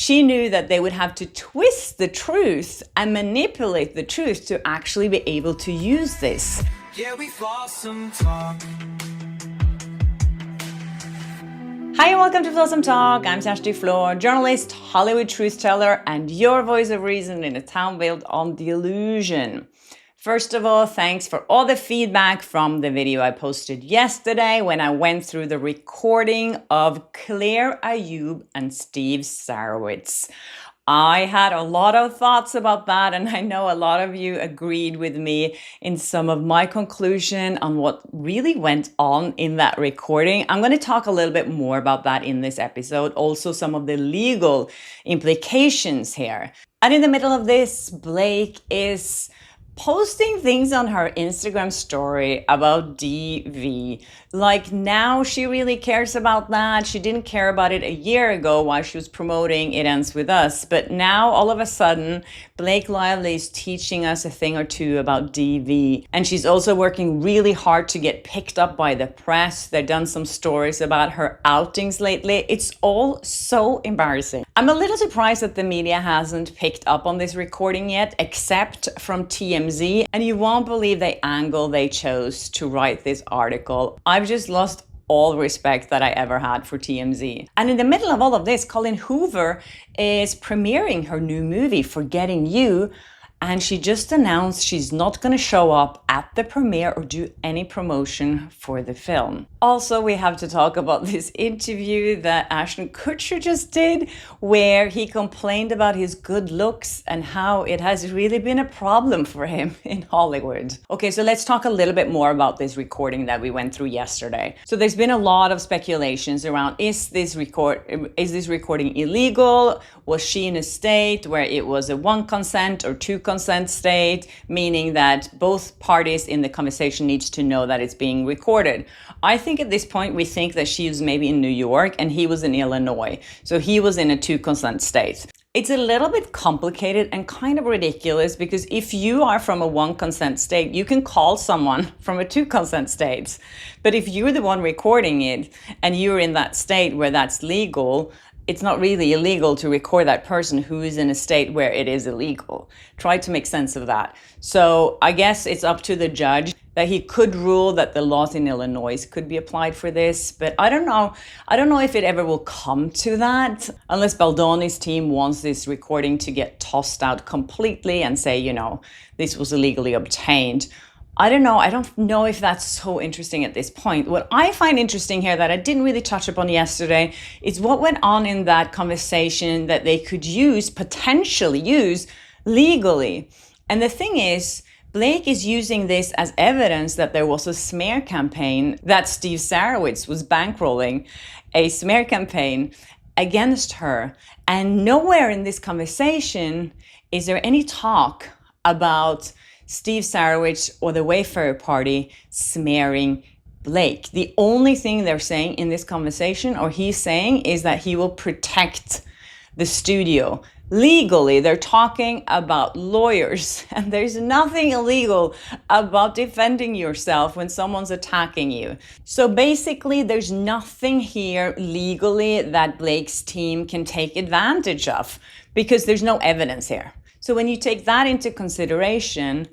She knew that they would have to twist the truth and manipulate the truth to actually be able to use this. Yeah, we've lost some time. Hi and welcome to Flawsome Talk. I'm Sashti Floor, journalist, Hollywood truth teller, and your voice of reason in a town built on delusion. First of all, thanks for all the feedback from the video I posted yesterday when I went through the recording of Claire Ayoub and Steve Sarowitz. I had a lot of thoughts about that, and I know a lot of you agreed with me in some of my conclusion on what really went on in that recording. I'm going to talk a little bit more about that in this episode, also some of the legal implications here. And in the middle of this, Blake is posting things on her Instagram story about DV. Like now she really cares about that. She didn't care about it a year ago while she was promoting It Ends With Us. But now all of a sudden, Blake Lively is teaching us a thing or two about DV. And she's also working really hard to get picked up by the press. They've done some stories about her outings lately. It's all so embarrassing. I'm a little surprised that the media hasn't picked up on this recording yet, except from TMZ. And you won't believe the angle they chose to write this article. I've just lost all respect that I ever had for TMZ. And in the middle of all of this, Colleen Hoover is premiering her new movie, Forgetting You, and she just announced she's not going to show up at the premiere or do any promotion for the film. Also, we have to talk about this interview that Kutcher just did, where he complained about his good looks and how it has really been a problem for him in Hollywood. Okay, so let's talk a little bit more about this recording that we went through yesterday. So there's been a lot of speculations around, is this recording illegal? Was she in a state where it was a one consent or two consent state, meaning that both parties in the conversation needs to know that it's being recorded? I think at this point we think that she was maybe in New York and he was in Illinois. So he was in a two consent state. It's a little bit complicated and kind of ridiculous because if you are from a one consent state, you can call someone from a two consent state. But if you're the one recording it and you're in that state where that's legal, it's not really illegal to record that person who is in a state where it is illegal. Try to make sense of that. So I guess it's up to the judge that he could rule that the laws in Illinois could be applied for this. But I don't know. I don't know if it ever will come to that unless Baldoni's team wants this recording to get tossed out completely and say, you know, this was illegally obtained. I don't know. I don't know if that's so interesting at this point. What I find interesting here that I didn't really touch upon yesterday is what went on in that conversation that they could use, potentially use legally. And the thing is, Blake is using this as evidence that there was a smear campaign that Steve Sarowitz was bankrolling, a smear campaign against her. And nowhere in this conversation is there any talk about Steve Sarowitz or the Wayfarer Party smearing Blake. The only thing they're saying in this conversation, or he's saying, is that he will protect the studio. Legally, they're talking about lawyers, and there's nothing illegal about defending yourself when someone's attacking you. So basically, there's nothing here legally that Blake's team can take advantage of because there's no evidence here. So when you take that into consideration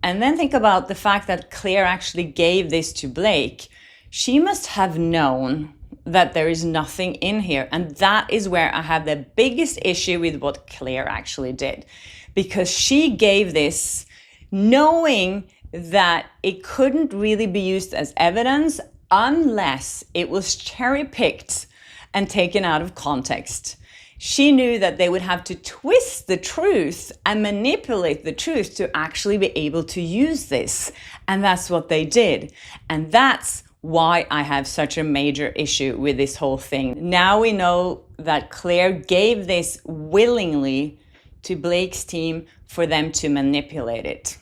and then think about the fact that Claire actually gave this to Blake, she must have known that there is nothing in here. And that is where I have the biggest issue with what Claire actually did, because she gave this knowing that it couldn't really be used as evidence unless it was cherry-picked and taken out of context. She knew that they would have to twist the truth and manipulate the truth to actually be able to use this. And that's what they did. And that's why I have such a major issue with this whole thing. Now we know that Claire gave this willingly to Blake's team for them to manipulate it.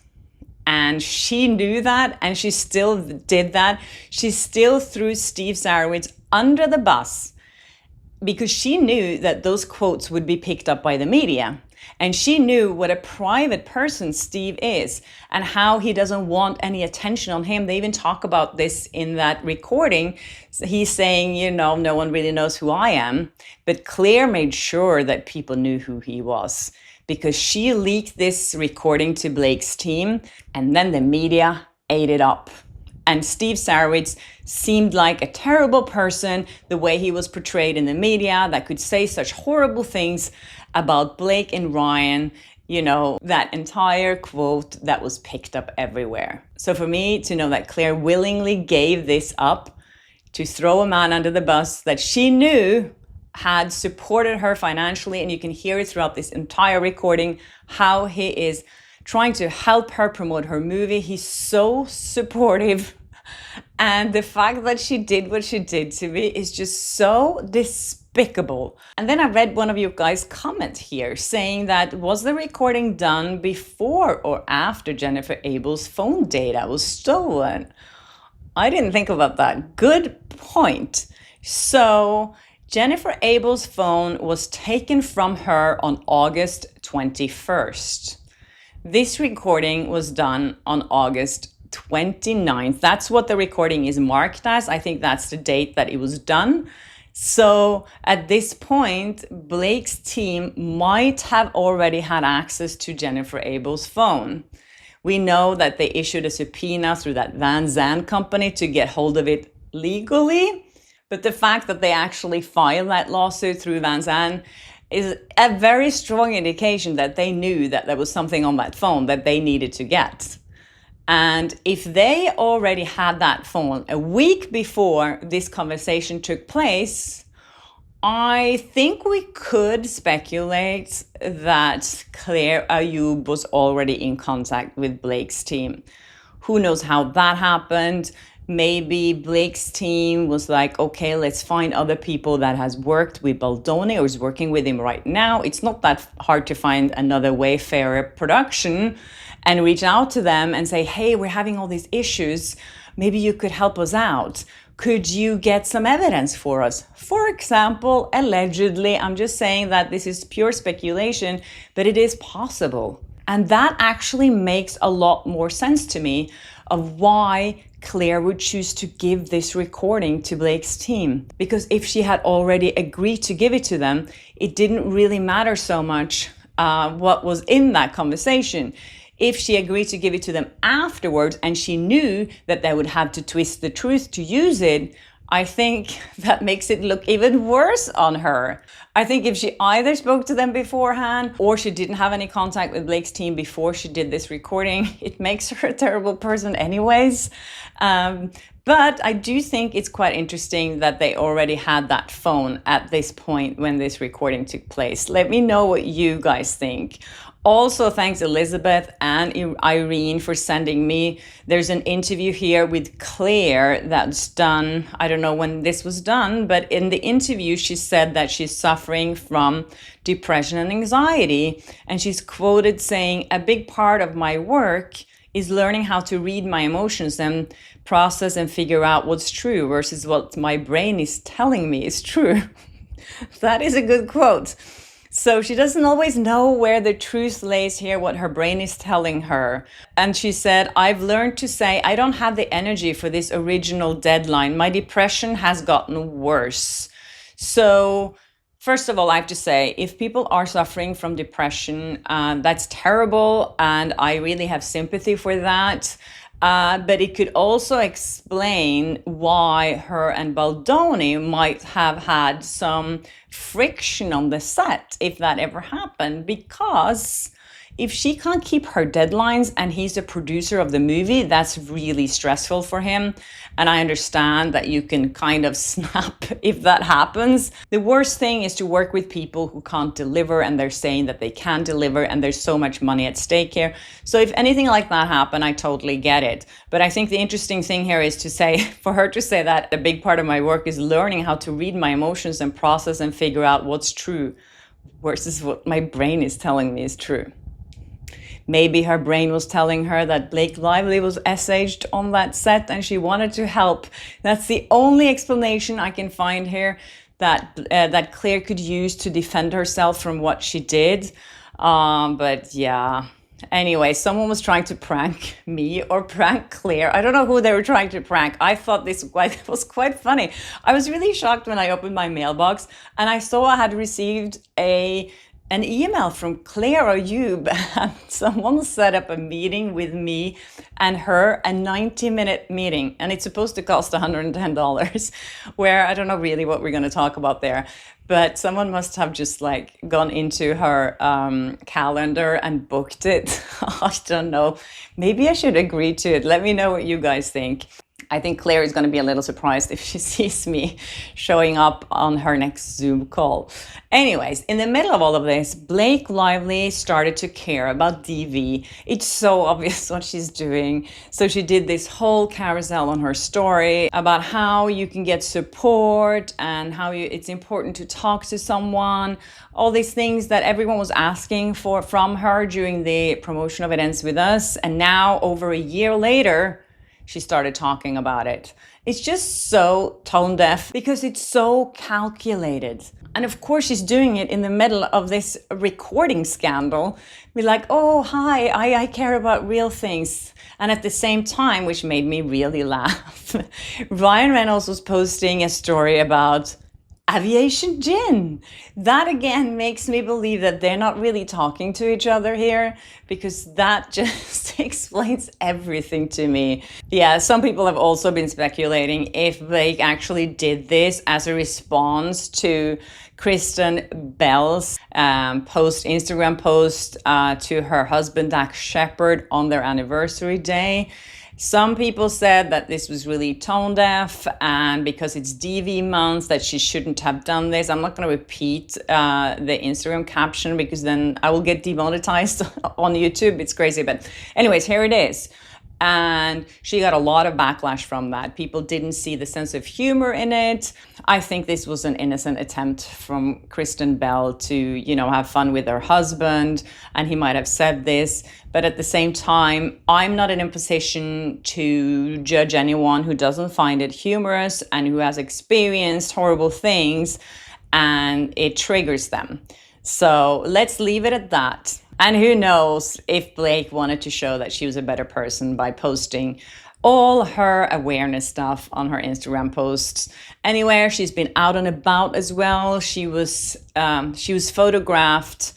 And she knew that, and she still did that. She still threw Steve Sarowitz under the bus because she knew that those quotes would be picked up by the media. And she knew what a private person Steve is and how he doesn't want any attention on him. They even talk about this in that recording. He's saying, you know, no one really knows who I am. But Claire made sure that people knew who he was because she leaked this recording to Blake's team, and then the media ate it up. And Steve Sarowitz seemed like a terrible person, the way he was portrayed in the media, that could say such horrible things about Blake and Ryan, you know, that entire quote that was picked up everywhere. So for me to know that Claire willingly gave this up to throw a man under the bus that she knew had supported her financially, and you can hear it throughout this entire recording, how he is trying to help her promote her movie. He's so supportive. And the fact that she did what she did to me is just so despicable. And then I read one of you guys' comment here saying that, was the recording done before or after Jennifer Abel's phone data was stolen? I didn't think about that. Good point. So Jennifer Abel's phone was taken from her on August 21st. This recording was done on August 29th. That's what the recording is marked as. I think that's the date that it was done. So at this point, Blake's team might have already had access to Jennifer Abel's phone. We know that they issued a subpoena through that Van Zandt company to get hold of it legally. But the fact that they actually filed that lawsuit through Van Zandt is a very strong indication that they knew that there was something on that phone that they needed to get. And if they already had that phone a week before this conversation took place, I think we could speculate that Claire Ayoub was already in contact with Blake's team. Who knows how that happened? Maybe Blake's team was like, okay, let's find other people that has worked with Baldoni or is working with him right now. It's not that hard to find another Wayfarer production and reach out to them and say, hey, we're having all these issues. Maybe you could help us out. Could you get some evidence for us? For example, allegedly, I'm just saying that this is pure speculation, but it is possible. And that actually makes a lot more sense to me of why Claire would choose to give this recording to Blake's team. Because if she had already agreed to give it to them, it didn't really matter so much what was in that conversation. If she agreed to give it to them afterwards and she knew that they would have to twist the truth to use it, I think that makes it look even worse on her. I think if she either spoke to them beforehand or she didn't have any contact with Blake's team before she did this recording, it makes her a terrible person anyways. But I do think it's quite interesting that they already had that phone at this point when this recording took place. Let me know what you guys think. Also, thanks Elizabeth and Irene for sending me. There's an interview here with Claire that's done. I don't know when this was done, but in the interview, she said that she's suffering from depression and anxiety. And she's quoted saying, a big part of my work is learning how to read my emotions and process and figure out what's true versus what my brain is telling me is true. That is a good quote. So she doesn't always know where the truth lays here, what her brain is telling her. And she said, I've learned to say, I don't have the energy for this original deadline. My depression has gotten worse. So first of all, I have to say, if people are suffering from depression, that's terrible. And I really have sympathy for that. But it could also explain why her and Baldoni might have had some friction on the set, if that ever happened, because if she can't keep her deadlines and he's the producer of the movie, that's really stressful for him. And I understand that you can kind of snap if that happens. The worst thing is to work with people who can't deliver and they're saying that they can deliver and there's so much money at stake here. So if anything like that happened, I totally get it. But I think the interesting thing here is to say, for her to say that a big part of my work is learning how to read my emotions and process and figure out what's true versus what my brain is telling me is true. Maybe her brain was telling her that Blake Lively was SH'd on that set and she wanted to help. That's the only explanation I can find here. that Claire could use to defend herself from what she did. But yeah. Anyway, someone was trying to prank me or prank Claire. I don't know who they were trying to prank. I thought this was quite funny. I was really shocked when I opened my mailbox and I saw I had received an email from Claire Ayoub, and someone set up a meeting with me and her, a 90-minute meeting, and it's supposed to cost $110, where I don't know really what we're going to talk about there, but someone must have just like gone into her calendar and booked it. I don't know. Maybe I should agree to it. Let me know what you guys think. I think Claire is going to be a little surprised if she sees me showing up on her next Zoom call. Anyways, in the middle of all of this, Blake Lively started to care about DV. It's so obvious what she's doing. So she did this whole carousel on her story about how you can get support and how it's important to talk to someone. All these things that everyone was asking for from her during the promotion of It Ends With Us. And now, over a year later, she started talking about it. It's just so tone deaf because it's so calculated. And of course, she's doing it in the middle of this recording scandal. Be like, oh, hi, I care about real things. And at the same time, which made me really laugh, Ryan Reynolds was posting a story about aviation gin. That again makes me believe that they're not really talking to each other here, because that just explains everything to me. Yeah, some people have also been speculating if Blake actually did this as a response to Kristen Bell's Instagram post to her husband Dax Shepard on their anniversary day. Some people said that this was really tone deaf and because it's DV month that she shouldn't have done this. I'm not going to repeat the Instagram caption because then I will get demonetized on YouTube. It's crazy. But anyways, here it is. And she got a lot of backlash from that. People didn't see the sense of humor in it. I think this was an innocent attempt from Kristen Bell to, have fun with her husband. And he might have said this. But at the same time, I'm not in a position to judge anyone who doesn't find it humorous and who has experienced horrible things and it triggers them. So let's leave it at that. And who knows if Blake wanted to show that she was a better person by posting all her awareness stuff on her Instagram posts. Anyway, she's been out and about as well. She was photographed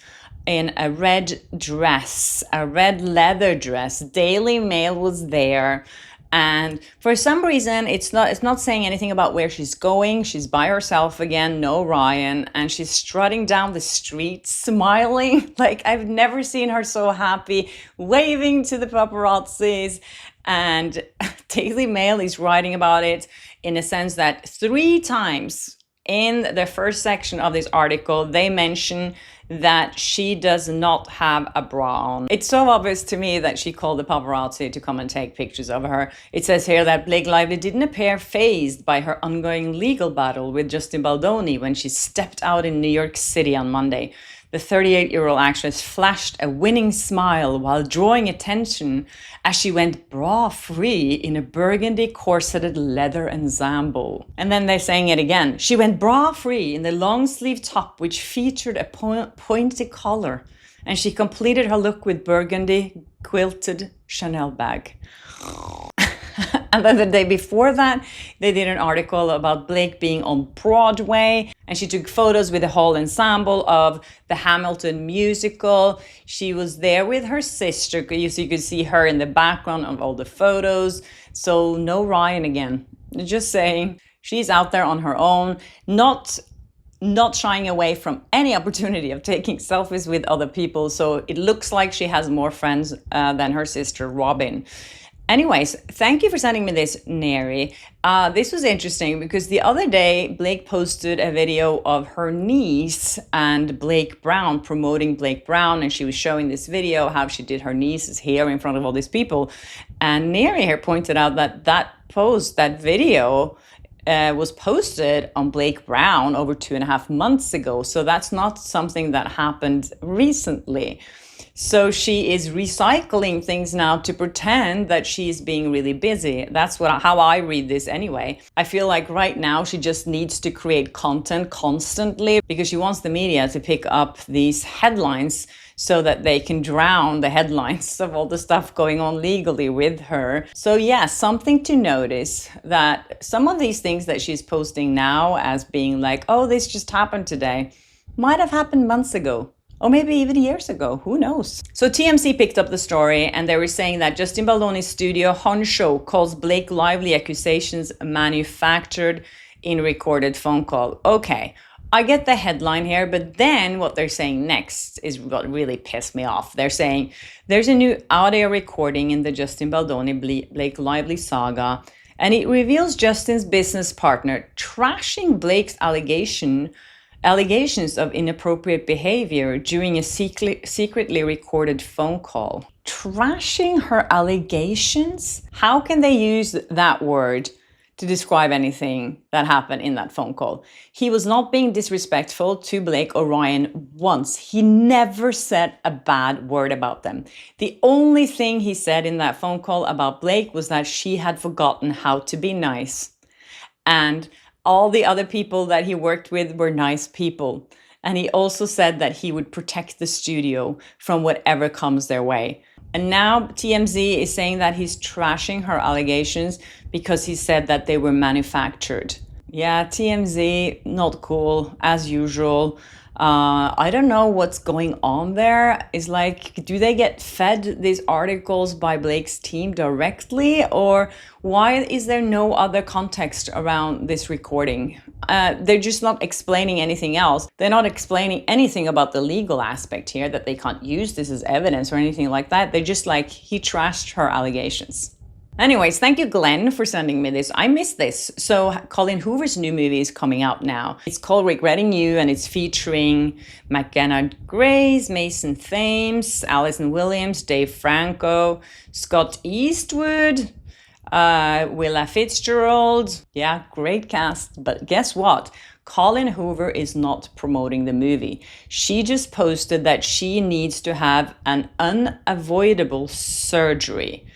in a red dress, a red leather dress. Daily Mail was there. And for some reason, it's not saying anything about where she's going. She's by herself again, no Ryan, and she's strutting down the street, smiling. Like, I've never seen her so happy, waving to the paparazzis. And Daily Mail is writing about it in a sense that 3 times in the first section of this article, they mention that she does not have a bra on. It's so obvious to me that she called the paparazzi to come and take pictures of her. It says here that Blake Lively didn't appear fazed by her ongoing legal battle with Justin Baldoni when she stepped out in New York City on Monday. The 38-year-old actress flashed a winning smile while drawing attention as she went bra-free in a burgundy corseted leather ensemble. And then they're saying it again. She went bra-free in the long-sleeve top which featured a pointy collar. And she completed her look with burgundy quilted Chanel bag. And then the day before that, they did an article about Blake being on Broadway. And she took photos with the whole ensemble of the Hamilton musical. She was there with her sister. So you could see her in the background of all the photos. So no Ryan again. Just saying, she's out there on her own, not shying away from any opportunity of taking selfies with other people. So it looks like she has more friends than her sister Robin. Anyways, thank you for sending me this, Neri. This was interesting because the other day, Blake posted a video of her niece and Blake Brown, promoting Blake Brown, and she was showing this video, how she did her niece's hair in front of all these people. And Neri here pointed out that that video was posted on Blake Brown over 2.5 months ago. So that's not something that happened recently. So she is recycling things now to pretend that she's being really busy. That's how I read this anyway. I feel like right now she just needs to create content constantly because she wants the media to pick up these headlines so that they can drown the headlines of all the stuff going on legally with her. So yeah, something to notice that some of these things that she's posting now as being like, oh, this just happened today, might have happened months ago. Or maybe even years ago, who knows? So TMZ picked up the story and they were saying that Justin Baldoni's studio Honcho calls Blake Lively accusations manufactured in recorded phone call. Okay, I get the headline here, but then what they're saying next is what really pissed me off. They're saying there's a new audio recording in the Justin Baldoni Blake Lively saga, and it reveals Justin's business partner trashing Blake's allegations of inappropriate behavior during a secretly recorded phone call. Trashing her allegations? How can they use that word to describe anything that happened in that phone call? He was not being disrespectful to Blake or Ryan once. He never said a bad word about them. The only thing he said in that phone call about Blake was that she had forgotten how to be nice. And all the other people that he worked with were nice people. And he also said that he would protect the studio from whatever comes their way. And now TMZ is saying that he's trashing her allegations because he said that they were manufactured. Yeah, TMZ, not cool, as usual. I don't know what's going on there. It's like, do they get fed these articles by Blake's team directly? Or why is there no other context around this recording? They're just not explaining anything else. They're not explaining anything about the legal aspect here, that they can't use this as evidence or anything like that. They're just like, he trashed her allegations. Anyways, thank you, Glenn, for sending me this. I missed this. So Colleen Hoover's new movie is coming out now. It's called Regretting You, and it's featuring McKenna Grace, Mason Thames, Allison Williams, Dave Franco, Scott Eastwood, Willa Fitzgerald. Yeah, great cast. But guess what? Colleen Hoover is not promoting the movie. She just posted that she needs to have an unavoidable surgery.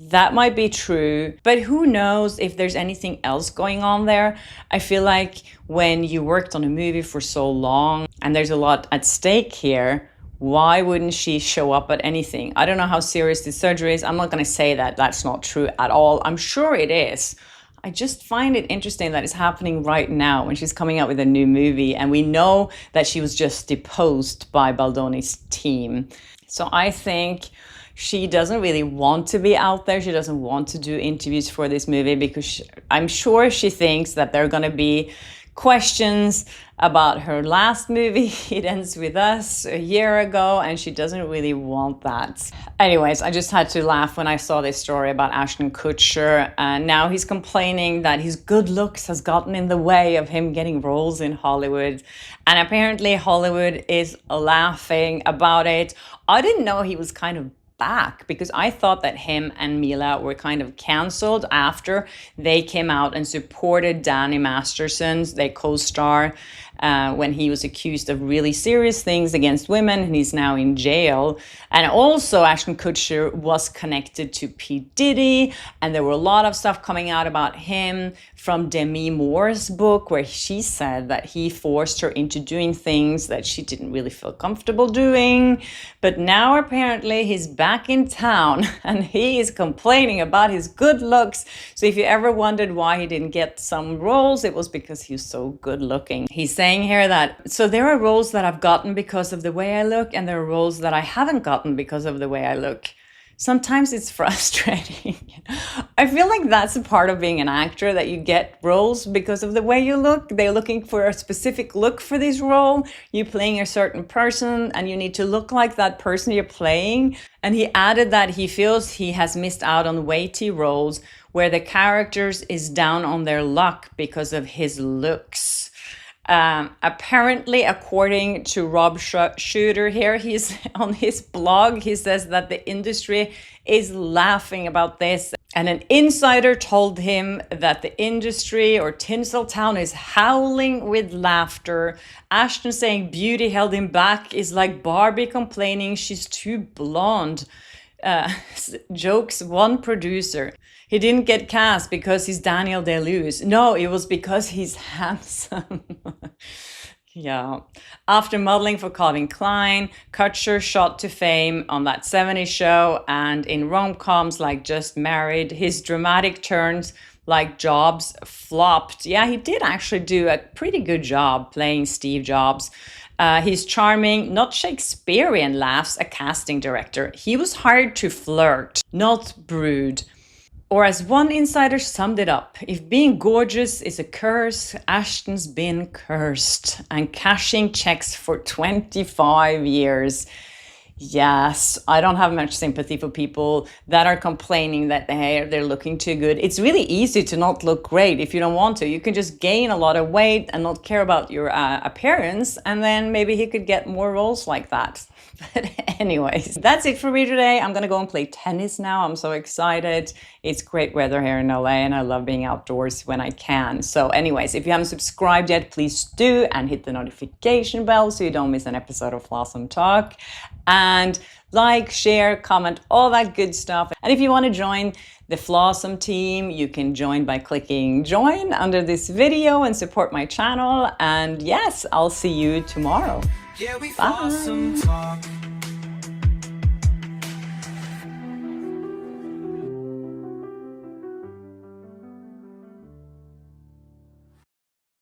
That might be true, but who knows if there's anything else going on there. I feel like when you worked on a movie for so long and there's a lot at stake here, why wouldn't she show up at anything? I don't know how serious this surgery is. I'm not going to say that that's not true at all. I'm sure it is. I just find it interesting that it's happening right now when she's coming out with a new movie, and we know that she was just deposed by Baldoni's team. So I think she doesn't really want to be out there. She doesn't want to do interviews for this movie because I'm sure she thinks that there are going to be questions about her last movie, It Ends With Us, a year ago, and she doesn't really want that. Anyways, I just had to laugh when I saw this story about Ashton Kutcher, and now he's complaining that his good looks has gotten in the way of him getting roles in Hollywood, and apparently Hollywood is laughing about it. I didn't know he was kind of back, because I thought that him and Mila were kind of canceled after they came out and supported Danny Masterson's, their co-star, when he was accused of really serious things against women, and he's now in jail. And also Ashton Kutcher was connected to P. Diddy, and there were a lot of stuff coming out about him from Demi Moore's book, where she said that he forced her into doing things that she didn't really feel comfortable doing. But now apparently he's back in town and he is complaining about his good looks. So if you ever wondered why he didn't get some roles, it was because he's so good looking. He's saying here that, so there are roles that I've gotten because of the way I look, and there are roles that I haven't gotten because of the way I look. Sometimes it's frustrating. I feel like that's a part of being an actor, that you get roles because of the way you look. They're looking for a specific look for this role. You're playing a certain person and you need to look like that person you're playing. And he added that he feels he has missed out on weighty roles where the characters is down on their luck because of his looks. Apparently, according to Rob Shooter here, he's on his blog, he says that the industry is laughing about this. And an insider told him that the industry or Tinseltown is howling with laughter. Ashton saying beauty held him back is like Barbie complaining she's too blonde. Jokes one producer. He didn't get cast because he's Daniel Day-Lewis. No, it was because he's handsome. Yeah. After modeling for Calvin Klein, Kutcher shot to fame on that 70s show and in rom-coms like Just Married. His dramatic turns like Jobs flopped. Yeah, he did actually do a pretty good job playing Steve Jobs. He's charming, not Shakespearean, laughs a casting director. He was hired to flirt, not brood. Or as one insider summed it up, if being gorgeous is a curse, Ashton's been cursed and cashing checks for 25 years. Yes, I don't have much sympathy for people that are complaining that they're looking too good. It's really easy to not look great if you don't want to. You can just gain a lot of weight and not care about your appearance, and then maybe he could get more roles like that. But anyways, that's it for me today. I'm gonna go and play tennis now. I'm so excited. It's great weather here in LA and I love being outdoors when I can. So anyways, if you haven't subscribed yet, please do, and hit the notification bell so you don't miss an episode of Flawsome Talk. And like, share, comment, all that good stuff. And if you want to join the Flawsome team, you can join by clicking join under this video and support my channel. And yes, I'll see you tomorrow. Yeah, we Bye. Flawsome Talk.